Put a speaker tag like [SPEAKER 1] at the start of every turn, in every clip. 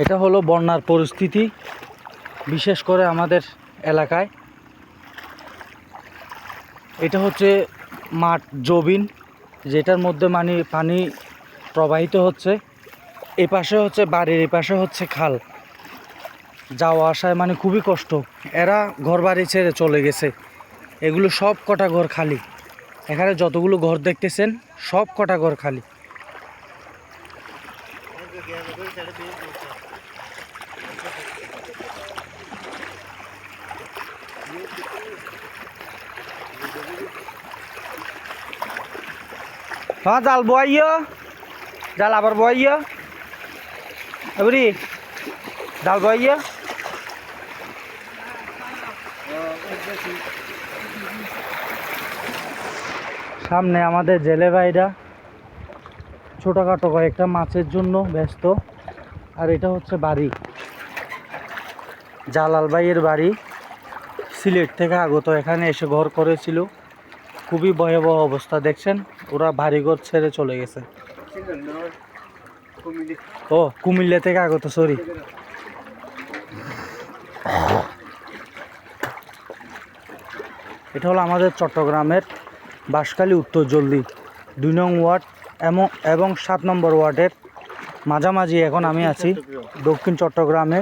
[SPEAKER 1] এটা হলো বন্যার পরিস্থিতি, বিশেষ করে আমাদের এলাকায়। এটা হচ্ছে মাঠ জবিন, যেটার মধ্যে পানি প্রবাহিত হচ্ছে। এই পাশে হচ্ছে বাড়ির, এই পাশে হচ্ছে খাল। যাওয়া আসায় খুবই কষ্ট। এরা ঘর বাড়ি ছেড়ে চলে গেছে। এগুলো সব কটা ঘর খালি। এখানে যতগুলো ঘর দেখতেছেন সব কটা ঘর খালি। হ্যাঁ, জাল বয়াইও, জাল আবার বয়াইও, এবারে জাল বয়াইও। সামনে আমাদের জেলে ভাইরা ছোটোখাটো কয়েকটা মাছের জন্য ব্যস্ত। আর এটা হচ্ছে বাড়ি, জালাল ভাইয়ের বাড়ি। সিলেট থেকে আগত এখানে এসে ঘর করেছিল। খুবই ভয়াবহ অবস্থা, দেখছেন ওরা বাড়িঘর ছেড়ে চলে গেছে। ও কুমিল্লা থেকে আগত, সরি। এটা হলো আমাদের চট্টগ্রামের বাঁশখালী উত্তর জলদি 2 নং ওয়ার্ড এবং 7 নম্বর ওয়ার্ডের মাঝামাঝি এখন আমি আছি, দক্ষিণ চট্টগ্রামে।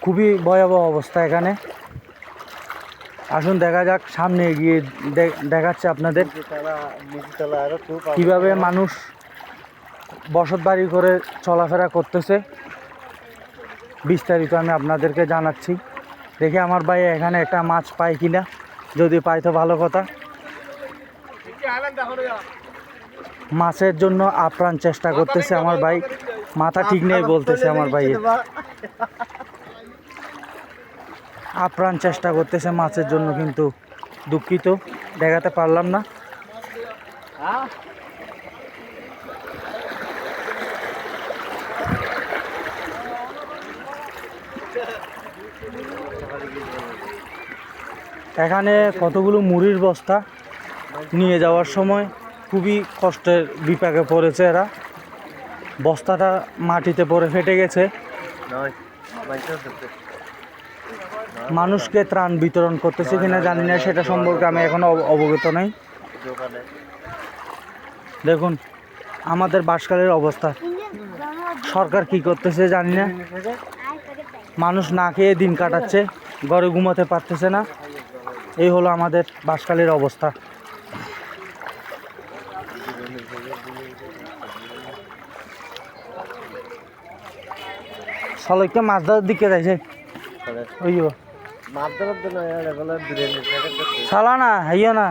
[SPEAKER 1] খুবই ভয়াবহ অবস্থা এখানে। আসুন দেখা যাক, সামনে এগিয়ে দেখাচ্ছে আপনাদের কিভাবে মানুষ বসত বাড়ি করে চলাফেরা করতেছে। বিস্তারিত আমি আপনাদেরকে জানাচ্ছি। দেখি আমার ভাই এখানে একটা মাছ পায় কিনা, যদি পাই তো ভালো কথা। মাছের জন্য আপ্রাণ চেষ্টা করতেছে আমার ভাই, মাথা ঠিক নেই বলতেছে আমার ভাই। আপ্রাণ চেষ্টা করতেছে মাছের জন্য, কিন্তু দুঃখিত দেখাতে পারলাম না। এখানে কতগুলো মুড়ির বস্তা নিয়ে যাওয়ার সময় খুবই কষ্টের বিপাকে পড়েছে এরা। বস্তাটা মাটিতে পড়ে ফেটে গেছে। মানুষকে ত্রাণ বিতরণ করতেছে কিনা জানি না, সেটা সম্পর্কে আমি এখনো অবগত নই। দেখুন আমাদের বাঁশখালীর অবস্থা, সরকার কি করতেছে জানি না। মানুষ না খেয়ে দিন কাটাচ্ছে, ঘরে ঘুমাতে পারতেছে না। এই হলো আমাদের বাঁশখালীর অবস্থা। সবাইকে মাছ ধরার দিকে যাইছে, সালা না হাইও না,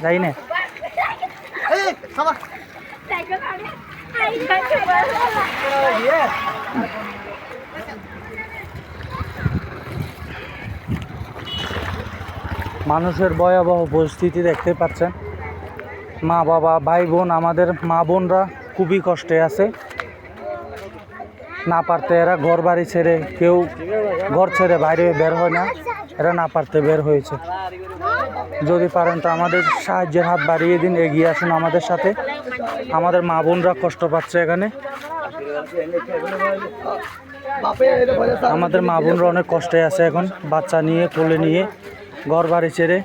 [SPEAKER 1] যাই না। মানুষের ভয়াবহ পরিস্থিতি দেখতে পাচ্ছেন। মা বাবা ভাই বোন, আমাদের মা বোনরা খুবই কষ্টে আছে। না পারতে এরা ঘর বাড়ি ছেড়ে, কেউ ঘর ছেড়ে বাইরে বের হয় না, এরা না পারতে বের হয়েছে। যদি পারেন তো আমাদের সাহায্যের হাত বাড়িয়ে দিন, এগিয়ে আসুন আমাদের সাথে। আমাদের মা বোনরা কষ্ট পাচ্ছে এখানে। আমাদের মা বোনরা অনেক কষ্টে আছে এখন, বাচ্চা নিয়ে কোলে নিয়ে ঘর বাড়ি ছেড়ে।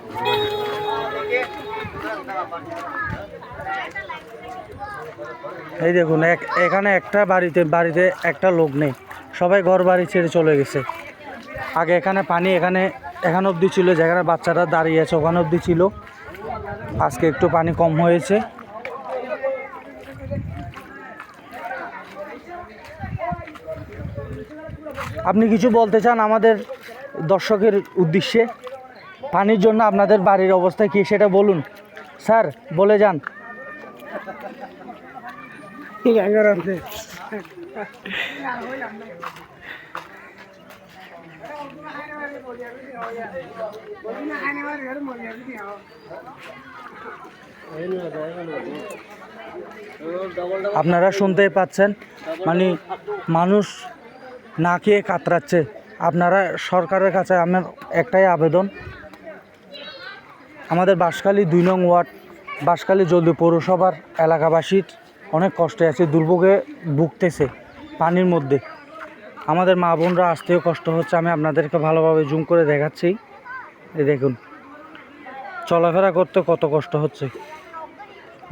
[SPEAKER 1] এই দেখুন এখানে একটা বাড়িতে একটা লোক নেই, সবাই ঘর বাড়ি ছেড়ে চলে গেছে। আগে এখানে পানি এখানে অবধি ছিল, যেখানে বাচ্চারা দাঁড়িয়ে আছে ওখানে অবধি ছিল। আজকে একটু পানি কম হয়েছে। আপনি কিছু বলতে চান আমাদের দর্শকের উদ্দেশ্যে? পানির জন্য আপনাদের বাড়ির অবস্থা কি সেটা বলুন স্যার, বলে যান। আপনারা শুনতেই পাচ্ছেন, মানুষ না খেয়ে কাতরাচ্ছে। আপনারা সরকারের কাছে আমার একটাই আবেদন, আমাদের বাঁশখালী 2 নং ওয়ার্ড বাঁশখালী জলদি পৌরসভার এলাকাবাসীর অনেক কষ্টে আছে, দুর্ভোগে ভুগতেছে পানির মধ্যে। আমাদের মা বোনরা আসতেও কষ্ট হচ্ছে। আমি আপনাদেরকে ভালোভাবে জুম করে দেখাচ্ছি। এই দেখুন চলাফেরা করতে কত কষ্ট হচ্ছে,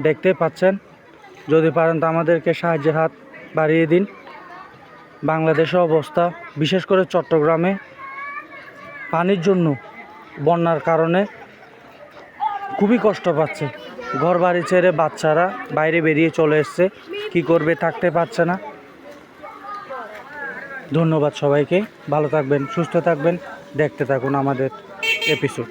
[SPEAKER 1] দেখতে পাচ্ছেন। যদি পারেন তো আমাদেরকে সাহায্যের হাত বাড়িয়ে দিন। বাংলাদেশের অবস্থা, বিশেষ করে চট্টগ্রামে পানির জন্য, বন্যার কারণে খুবই কষ্ট পাচ্ছে। ঘর বাড়ি ছেড়ে বাচ্চারা বাইরে বেরিয়ে চলে এসছে, কি করবে, থাকতে পারছে না। ধন্যবাদ সবাইকে, ভালো থাকবেন, সুস্থ থাকবেন, দেখতে থাকুন আমাদের এপিসোড।